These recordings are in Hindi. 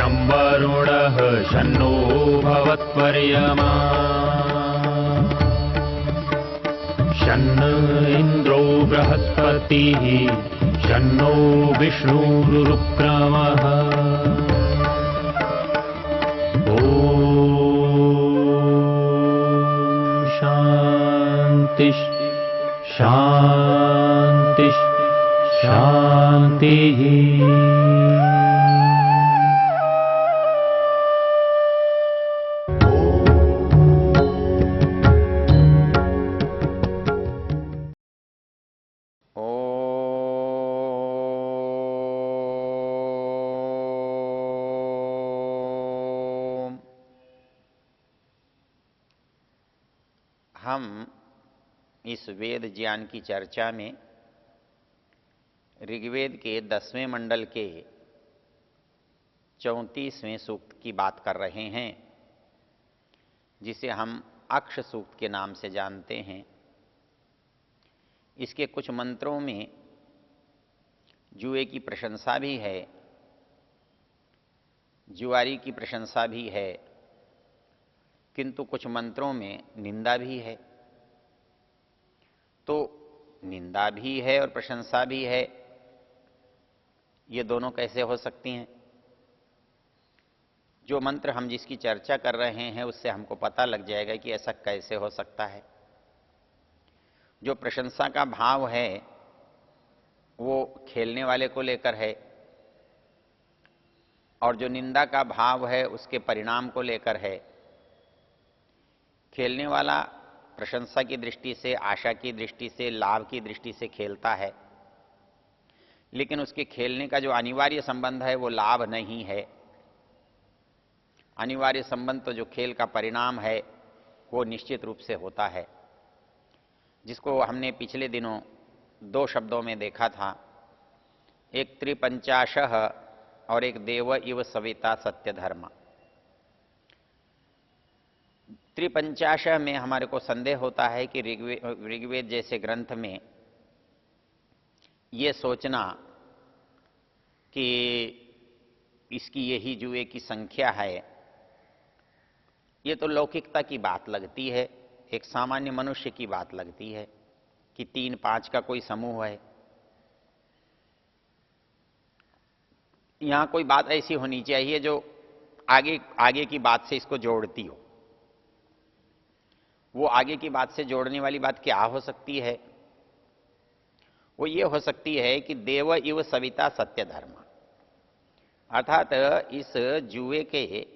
शं वरुणः शन्नो भवत्वर्यमा शन्न इन्द्रो बृहस्पतिः शन्नो विष्णुरुक्रमः ॐ शान्ति शान्ति शान्तिः। हम इस वेद ज्ञान की चर्चा में ऋग्वेद के 10वें मंडल के 34वें सूक्त की बात कर रहे हैं, जिसे हम अक्ष सूक्त के नाम से जानते हैं। इसके कुछ मंत्रों में जुए की प्रशंसा भी है, जुआरी की प्रशंसा भी है, किंतु कुछ मंत्रों में निंदा भी है। तो निंदा भी है और प्रशंसा भी है, ये दोनों कैसे हो सकती हैं? जो मंत्र हम जिसकी चर्चा कर रहे हैं उससे हमको पता लग जाएगा कि ऐसा कैसे हो सकता है। जो प्रशंसा का भाव है वो खेलने वाले को लेकर है, और जो निंदा का भाव है उसके परिणाम को लेकर है। खेलने वाला प्रशंसा की दृष्टि से, आशा की दृष्टि से, लाभ की दृष्टि से खेलता है, लेकिन उसके खेलने का जो अनिवार्य संबंध है वो लाभ नहीं है। अनिवार्य संबंध तो जो खेल का परिणाम है वो निश्चित रूप से होता है, जिसको हमने पिछले दिनों 2 शब्दों में देखा था, एक त्रिपंचाशः और एक देव इव सविता सत्य धर्म। त्रिपंचाशः में हमारे को संदेह होता है कि ऋग्वेद जैसे ग्रंथ में ये सोचना कि इसकी यही जुए की संख्या है, ये तो लौकिकता की बात लगती है, एक सामान्य मनुष्य की बात लगती है कि 3-5 का कोई समूह है। यहां कोई बात ऐसी होनी चाहिए जो आगे की बात से इसको जोड़ती हो। वो आगे की बात से जोड़ने वाली बात क्या हो सकती है? वो ये हो सकती है कि देव इव सविता सत्य धर्म, अर्थात इस जुए के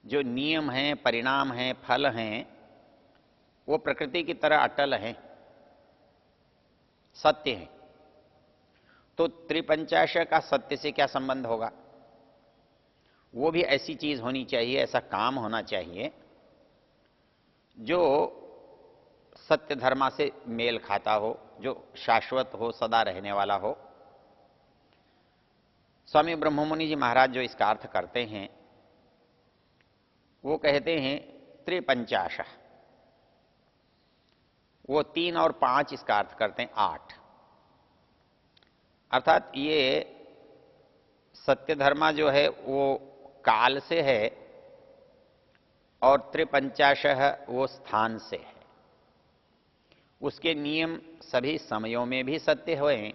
जो नियम हैं, परिणाम हैं, फल हैं, वो प्रकृति की तरह अटल हैं, सत्य हैं। तो त्रिपंचाशः का सत्य से क्या संबंध होगा? वो भी ऐसी चीज होनी चाहिए, ऐसा काम होना चाहिए जो सत्य धर्मा से मेल खाता हो, जो शाश्वत हो, सदा रहने वाला हो। स्वामी ब्रह्ममुनि जी महाराज जो इसका अर्थ करते हैं वो कहते हैं त्रिपंचाशः, वो 3 और 5 इसका अर्थ करते हैं 8। अर्थात ये सत्य धर्मा जो है वो काल से है और त्रिपंचाशः वो स्थान से है। उसके नियम सभी समयों में भी सत्य हुए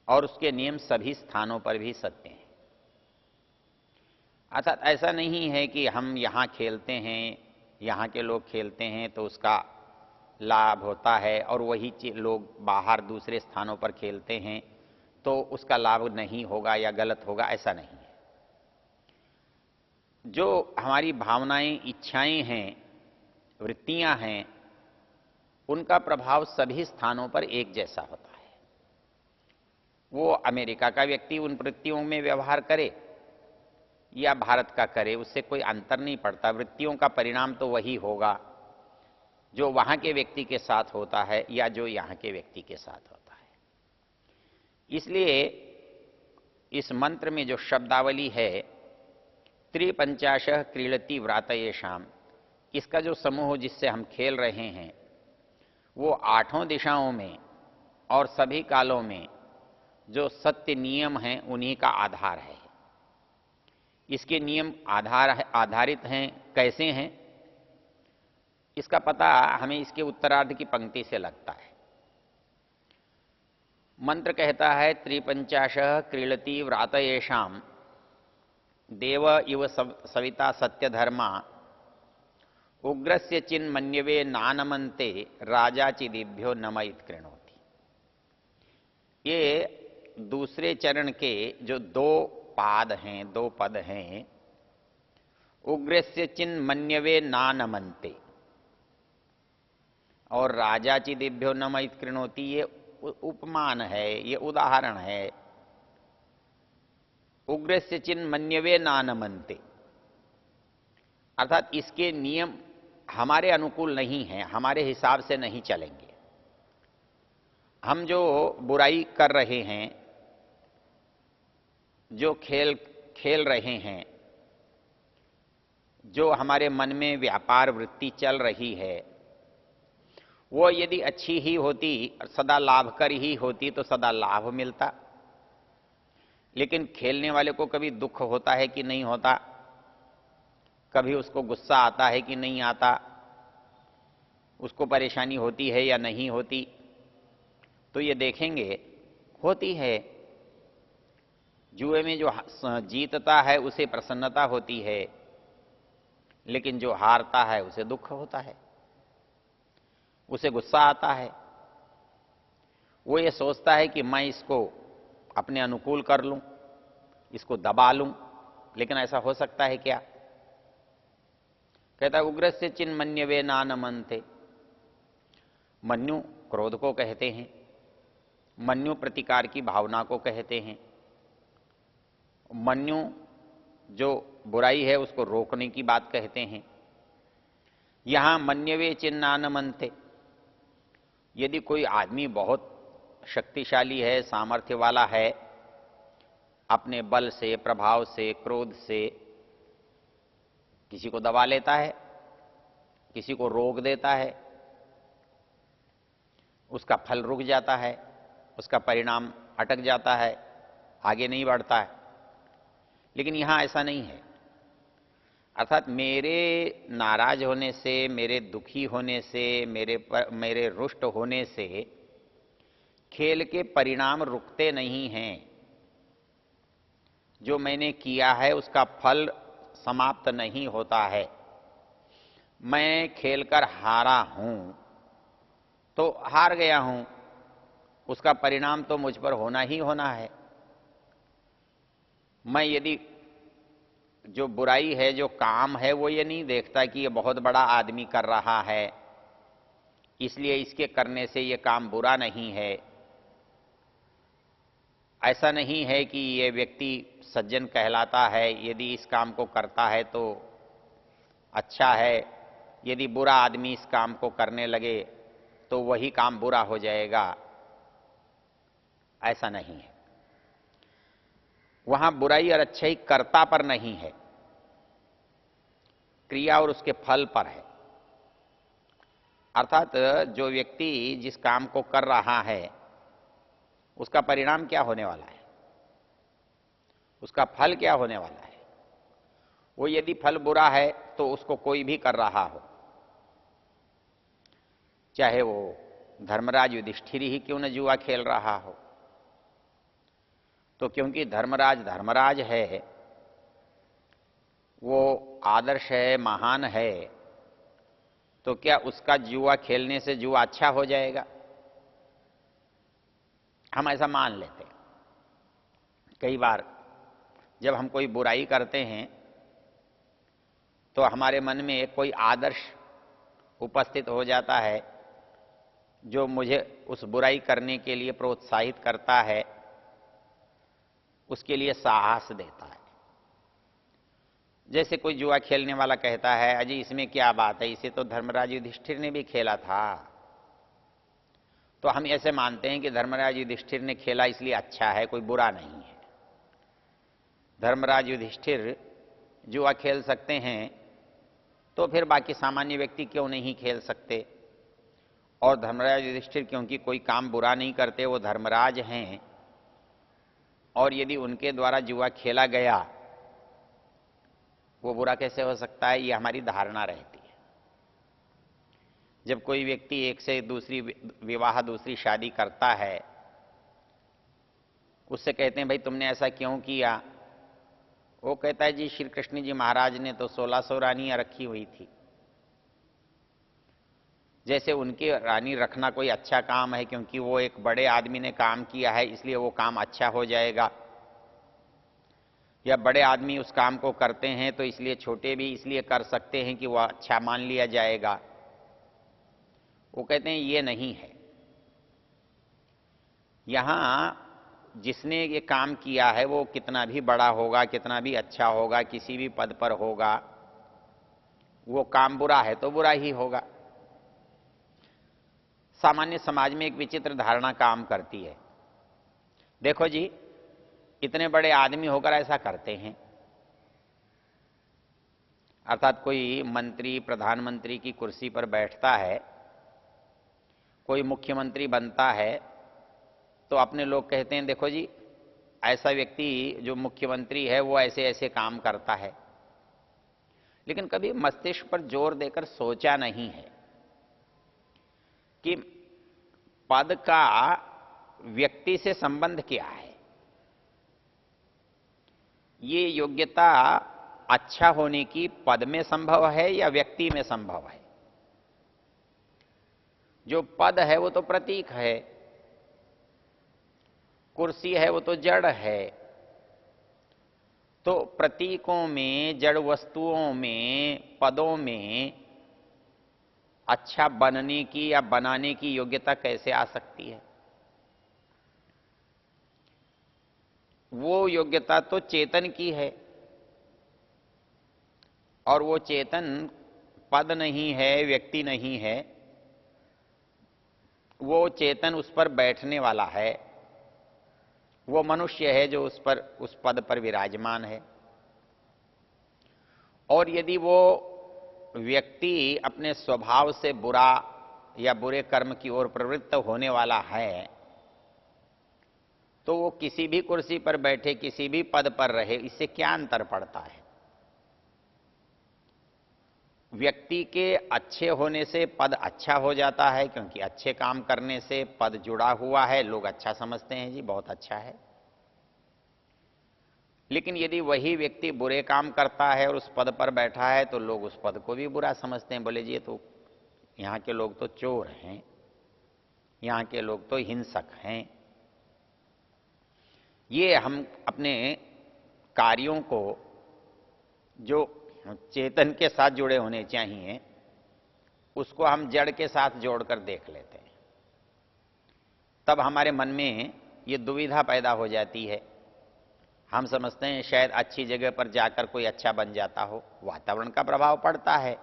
और उसके नियम सभी स्थानों पर भी सत्य हैं। अर्थात ऐसा नहीं है कि हम यहाँ खेलते हैं, यहाँ के लोग खेलते हैं तो उसका लाभ होता है, और वही लोग बाहर दूसरे स्थानों पर खेलते हैं तो उसका लाभ नहीं होगा या गलत होगा, ऐसा नहीं है। जो हमारी भावनाएं, इच्छाएं हैं, वृत्तियां हैं, उनका प्रभाव सभी स्थानों पर एक जैसा होता है। वो अमेरिका का व्यक्ति उन वृत्तियों में व्यवहार करे या भारत का करे, उससे कोई अंतर नहीं पड़ता। वृत्तियों का परिणाम तो वही होगा जो वहां के व्यक्ति के साथ होता है या जो यहाँ के व्यक्ति के साथ होता है। इसलिए इस मंत्र में जो शब्दावली है त्रिपंचाशः क्रीडति व्रातयेषाम, इसका जो समूह जिससे हम खेल रहे हैं वो 8 दिशाओं में और सभी कालों में जो सत्य नियम हैं उन्हीं का आधार है। इसके नियम आधारित हैं, कैसे हैं, इसका पता हमें इसके उत्तरार्ध की पंक्ति से लगता है। मंत्र कहता है, त्रिपंचाशः क्रीडति व्रातयेषां देव इव सविता सत्यधर्मा उग्रस्य चिन्मन्यवे नानमन्ते राजाचिदिभ्यो नमयित कृणोति। ये दूसरे चरण के जो दो पाद हैं, दो पद हैं, उग्रस्य चिन्मन्यवे नानमन्ते और राजाचिदिभ्यो नमयित कृणोति, ये उपमान है, ये उदाहरण है। उग्रस्य चिन्मन्यवे नानमन्ते अर्थात इसके नियम हमारे अनुकूल नहीं हैं, हमारे हिसाब से नहीं चलेंगे। हम जो बुराई कर रहे हैं, जो खेल खेल रहे हैं, जो हमारे मन में व्यापार वृत्ति चल रही है, वो यदि अच्छी ही होती, सदा लाभकर ही होती तो सदा लाभ मिलता। लेकिन खेलने वाले को कभी दुख होता है कि नहीं होता, कभी उसको गुस्सा आता है कि नहीं आता, उसको परेशानी होती है या नहीं होती, तो ये देखेंगे होती है। जुए में जो जीतता है उसे प्रसन्नता होती है, लेकिन जो हारता है उसे दुख होता है, उसे गुस्सा आता है। वो ये सोचता है कि मैं इसको अपने अनुकूल कर लूं, इसको दबा लूं, लेकिन ऐसा हो सकता है क्या? कहता है उग्रस्य चिन्मन्यवे नानमन्ते। मन्यु क्रोध को कहते हैं, मन्यु प्रतिकार की भावना को कहते हैं। मन्यु जो बुराई है उसको रोकने की बात कहते हैं। यहां मन्यवे चिन्नानमन्ते, यदि कोई आदमी बहुत शक्तिशाली है, सामर्थ्य वाला है, अपने बल से, प्रभाव से, क्रोध से किसी को दबा लेता है, किसी को रोक देता है, उसका फल रुक जाता है, उसका परिणाम अटक जाता है, आगे नहीं बढ़ता है। लेकिन यहां ऐसा नहीं है। अर्थात मेरे नाराज होने से, मेरे दुखी होने से, मेरे रुष्ट होने से खेल के परिणाम रुकते नहीं हैं। जो मैंने किया है उसका फल समाप्त नहीं होता है। मैं खेलकर हारा हूं तो हार गया हूं, उसका परिणाम तो मुझ पर होना ही होना है। मैं यदि जो बुराई है, जो काम है, वो ये नहीं देखता कि ये बहुत बड़ा आदमी कर रहा है, इसलिए इसके करने से ये काम बुरा नहीं है। ऐसा नहीं है कि ये व्यक्ति सज्जन कहलाता है, यदि इस काम को करता है तो अच्छा है, यदि बुरा आदमी इस काम को करने लगे तो वही काम बुरा हो जाएगा, ऐसा नहीं है। वहां बुराई और अच्छाई कर्ता पर नहीं है, क्रिया और उसके फल पर है। अर्थात जो व्यक्ति जिस काम को कर रहा है उसका परिणाम क्या होने वाला है, उसका फल क्या होने वाला है। वो यदि फल बुरा है तो उसको कोई भी कर रहा हो, चाहे वो धर्मराज युधिष्ठिर ही क्यों न जुआ खेल रहा हो, तो क्योंकि धर्मराज धर्मराज है, वो आदर्श है, महान है, तो क्या उसका जुआ खेलने से जुआ अच्छा हो जाएगा? हम ऐसा मान लेते हैं। कई बार जब हम कोई बुराई करते हैं तो हमारे मन में कोई आदर्श उपस्थित हो जाता है जो मुझे उस बुराई करने के लिए प्रोत्साहित करता है, उसके लिए साहस देता है। जैसे कोई जुआ खेलने वाला कहता है, अजी इसमें क्या बात है, इसे तो धर्मराज युधिष्ठिर ने भी खेला था। तो हम ऐसे मानते हैं कि धर्मराज युधिष्ठिर ने खेला इसलिए अच्छा है, कोई बुरा नहीं है। धर्मराज युधिष्ठिर जुआ खेल सकते हैं तो फिर बाकी सामान्य व्यक्ति क्यों नहीं खेल सकते? और धर्मराज युधिष्ठिर क्योंकि कोई काम बुरा नहीं करते, वो धर्मराज हैं, और यदि उनके द्वारा जुआ खेला गया, वो बुरा कैसे हो सकता है, ये हमारी धारणा रहती है। जब कोई व्यक्ति एक से दूसरी विवाह, दूसरी शादी करता है, उससे कहते हैं भाई तुमने ऐसा क्यों किया, वो कहता है जी श्री कृष्ण जी महाराज ने तो 1600 रानियां रखी हुई थी। जैसे उनकी रानी रखना कोई अच्छा काम है, क्योंकि वो एक बड़े आदमी ने काम किया है इसलिए वो काम अच्छा हो जाएगा, या बड़े आदमी उस काम को करते हैं तो इसलिए छोटे भी इसलिए कर सकते हैं कि वह अच्छा मान लिया जाएगा। वो कहते हैं ये नहीं है। यहां जिसने ये काम किया है वो कितना भी बड़ा होगा, कितना भी अच्छा होगा, किसी भी पद पर होगा, वो काम बुरा है तो बुरा ही होगा। सामान्य समाज में एक विचित्र धारणा काम करती है, देखो जी इतने बड़े आदमी होकर ऐसा करते हैं, अर्थात कोई मंत्री प्रधानमंत्री की कुर्सी पर बैठता है, कोई मुख्यमंत्री बनता है, तो अपने लोग कहते हैं देखो जी ऐसा व्यक्ति जो मुख्यमंत्री है वो ऐसे ऐसे काम करता है। लेकिन कभी मस्तिष्क पर जोर देकर सोचा नहीं है कि पद का व्यक्ति से संबंध क्या है। ये योग्यता अच्छा होने की पद में संभव है या व्यक्ति में संभव है। जो पद है वो तो प्रतीक है, कुर्सी है वो तो जड़ है। तो प्रतीकों में, जड़ वस्तुओं में, पदों में अच्छा बनने की या बनाने की योग्यता कैसे आ सकती है। वो योग्यता तो चेतन की है, और वो चेतन पद नहीं है, व्यक्ति नहीं है। वो चेतन उस पर बैठने वाला है, वो मनुष्य है जो उस पद पर विराजमान है। और यदि वो व्यक्ति अपने स्वभाव से बुरा या बुरे कर्म की ओर प्रवृत्त होने वाला है, तो वो किसी भी कुर्सी पर बैठे, किसी भी पद पर रहे, इससे क्या अंतर पड़ता है। व्यक्ति के अच्छे होने से पद अच्छा हो जाता है, क्योंकि अच्छे काम करने से पद जुड़ा हुआ है, लोग अच्छा समझते हैं जी बहुत अच्छा है। लेकिन यदि वही व्यक्ति बुरे काम करता है और उस पद पर बैठा है, तो लोग उस पद को भी बुरा समझते हैं। बोले जी ये तो यहाँ के लोग तो चोर हैं, यहाँ के लोग तो हिंसक हैं। ये हम अपने कार्यों को जो चेतन के साथ जुड़े होने चाहिए, उसको हम जड़ के साथ जोड़कर देख लेते हैं। तब हमारे मन में ये दुविधा पैदा हो जाती है। हम समझते हैं शायद अच्छी जगह पर जाकर कोई अच्छा बन जाता हो। वातावरण का प्रभाव पड़ता है,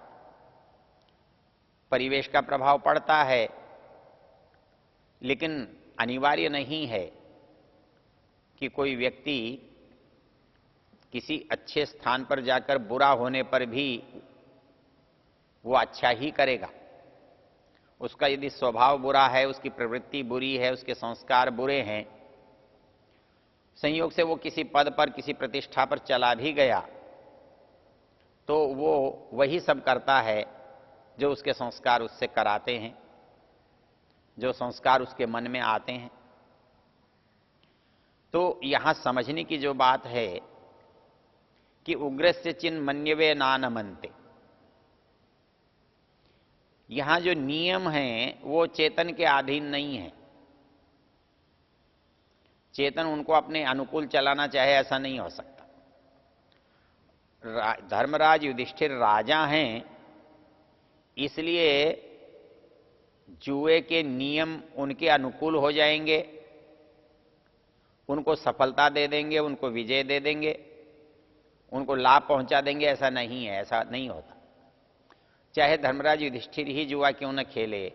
परिवेश का प्रभाव पड़ता है, लेकिन अनिवार्य नहीं है कि कोई व्यक्ति किसी अच्छे स्थान पर जाकर बुरा होने पर भी वो अच्छा ही करेगा। उसका यदि स्वभाव बुरा है, उसकी प्रवृत्ति बुरी है, उसके संस्कार बुरे हैं, संयोग से वो किसी पद पर, किसी प्रतिष्ठा पर चला भी गया, तो वो वही सब करता है जो उसके संस्कार उससे कराते हैं, जो संस्कार उसके मन में आते हैं। तो यहां समझने की जो बात है कि उग्रस्य चिन्ह मन्यवे नानमन्ते, यहां जो नियम है वो चेतन के अधीन नहीं है। चेतन उनको अपने अनुकूल चलाना चाहे ऐसा नहीं हो सकता। धर्मराज युधिष्ठिर राजा हैं, इसलिए जुए के नियम उनके अनुकूल हो जाएंगे, उनको सफलता दे देंगे, उनको विजय दे देंगे, उनको लाभ पहुंचा देंगे, ऐसा नहीं है, ऐसा नहीं होता। चाहे धर्मराज युधिष्ठिर ही जुआ क्यों न खेले,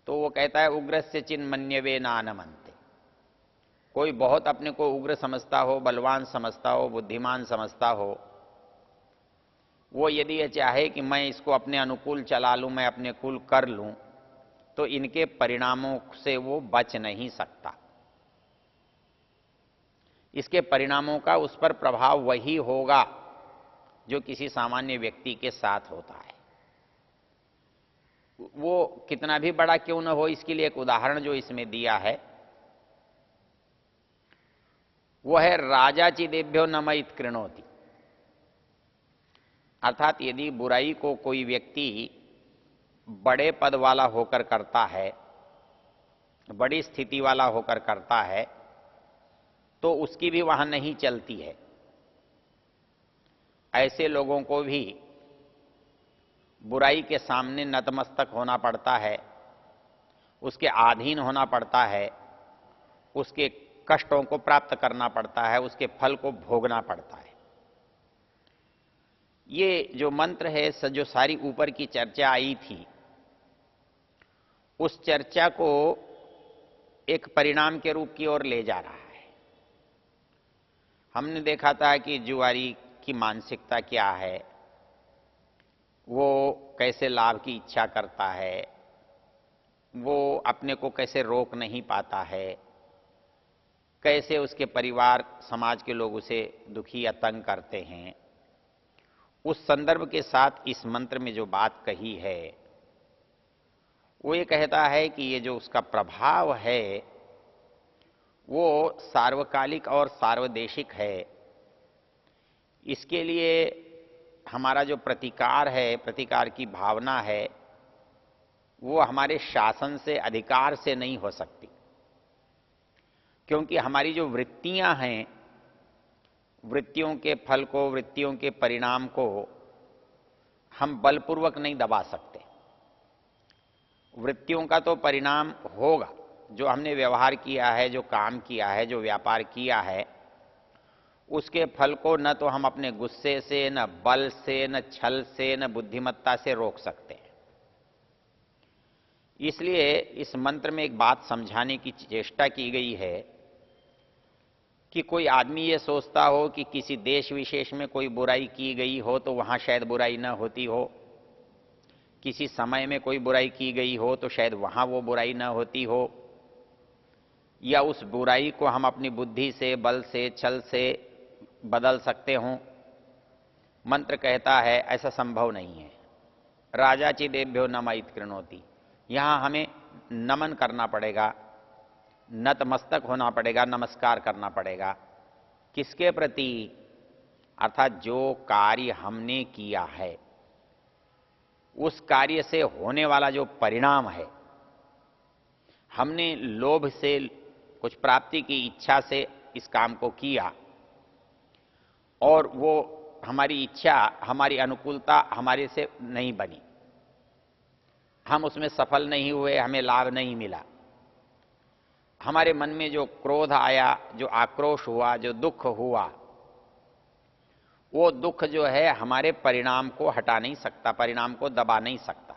तो वो कहता है उग्रस्य चिन्ह मन्यवे नानमन्ते। कोई बहुत अपने को उग्र समझता हो, बलवान समझता हो, बुद्धिमान समझता हो, वो यदि ये चाहे कि मैं इसको अपने अनुकूल चला लूं, मैं अपने कुल कर लूं, तो इनके परिणामों से वो बच नहीं सकता। इसके परिणामों का उस पर प्रभाव वही होगा जो किसी सामान्य व्यक्ति के साथ होता है। वो कितना भी बड़ा क्यों न हो, इसके लिए एक उदाहरण जो इसमें दिया है वो है राजा चिदेभ्यो नमयित कृणोति। अर्थात यदि बुराई को कोई व्यक्ति बड़े पद वाला होकर करता है, बड़ी स्थिति वाला होकर करता है, तो उसकी भी वहां नहीं चलती है। ऐसे लोगों को भी बुराई के सामने नतमस्तक होना पड़ता है, उसके अधीन होना पड़ता है, उसके कष्टों को प्राप्त करना पड़ता है, उसके फल को भोगना पड़ता है। ये जो मंत्र है, जो सारी ऊपर की चर्चा आई थी, उस चर्चा को एक परिणाम के रूप की ओर ले जा रहा है। हमने देखा था कि जुआरी की मानसिकता क्या है, वो कैसे लाभ की इच्छा करता है, वो अपने को कैसे रोक नहीं पाता है, कैसे उसके परिवार समाज के लोग उसे दुखी या तंग करते हैं। उस संदर्भ के साथ इस मंत्र में जो बात कही है वो ये कहता है कि ये जो उसका प्रभाव है वो सार्वकालिक और सार्वदेशिक है। इसके लिए हमारा जो प्रतिकार है, प्रतिकार की भावना है, वो हमारे शासन से, अधिकार से नहीं हो सकती, क्योंकि हमारी जो वृत्तियां हैं, वृत्तियों के फल को, वृत्तियों के परिणाम को हम बलपूर्वक नहीं दबा सकते। वृत्तियों का तो परिणाम होगा, जो हमने व्यवहार किया है, जो काम किया है, जो व्यापार किया है, उसके फल को न तो हम अपने गुस्से से, न बल से, न छल से, न बुद्धिमत्ता से रोक सकते हैं। इसलिए इस मंत्र में एक बात समझाने की चेष्टा की गई है कि कोई आदमी ये सोचता हो कि किसी देश विशेष में कोई बुराई की गई हो तो वहां शायद बुराई न होती हो, किसी समय में कोई बुराई की गई हो तो शायद वहां वो बुराई न होती हो, या उस बुराई को हम अपनी बुद्धि से, बल से, छल से बदल सकते हों। मंत्र कहता है ऐसा संभव नहीं है। राजा चिदेभ्यो नमयित कृणोति, यहां हमें नमन करना पड़ेगा, नतमस्तक होना पड़ेगा, नमस्कार करना पड़ेगा। किसके प्रति? अर्थात जो कार्य हमने किया है, उस कार्य से होने वाला जो परिणाम है, हमने लोभ से, कुछ प्राप्ति की इच्छा से इस काम को किया और वो हमारी इच्छा, हमारी अनुकूलता हमारे से नहीं बनी, हम उसमें सफल नहीं हुए, हमें लाभ नहीं मिला। हमारे मन में जो क्रोध आया, जो आक्रोश हुआ, जो दुख हुआ, वो दुख जो है हमारे परिणाम को हटा नहीं सकता, परिणाम को दबा नहीं सकता।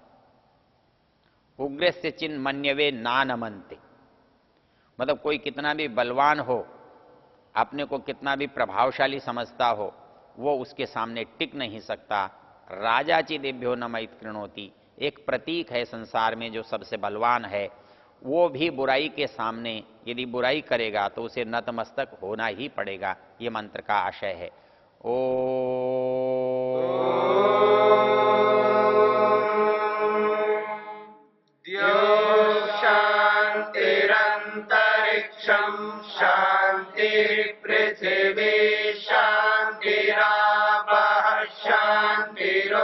उग्रस्य चिन्ह मन्यवे नानमन्ते, मतलब कोई कितना भी बलवान हो, अपने को कितना भी प्रभावशाली समझता हो, वो उसके सामने टिक नहीं सकता। राजा चिदेभ्यो नमयित कृणोति एक प्रतीक है संसार में, जो सबसे बलवान है, वो भी बुराई के सामने यदि बुराई करेगा तो उसे नतमस्तक होना ही पड़ेगा। ये मंत्र का आशय है। ओ शांतिरंतरिक्षं शांति पृथिवी शांतिरापः शांतिरोषधयः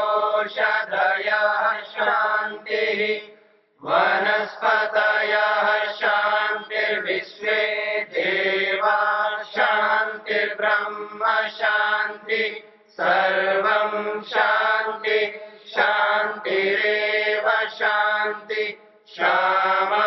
शांतिः वनस्पतयः शांतिर्विश्वे देवा शांतिर्ब्रह्म शांति सर्वं शांति शांतिरेव शांति श्यामा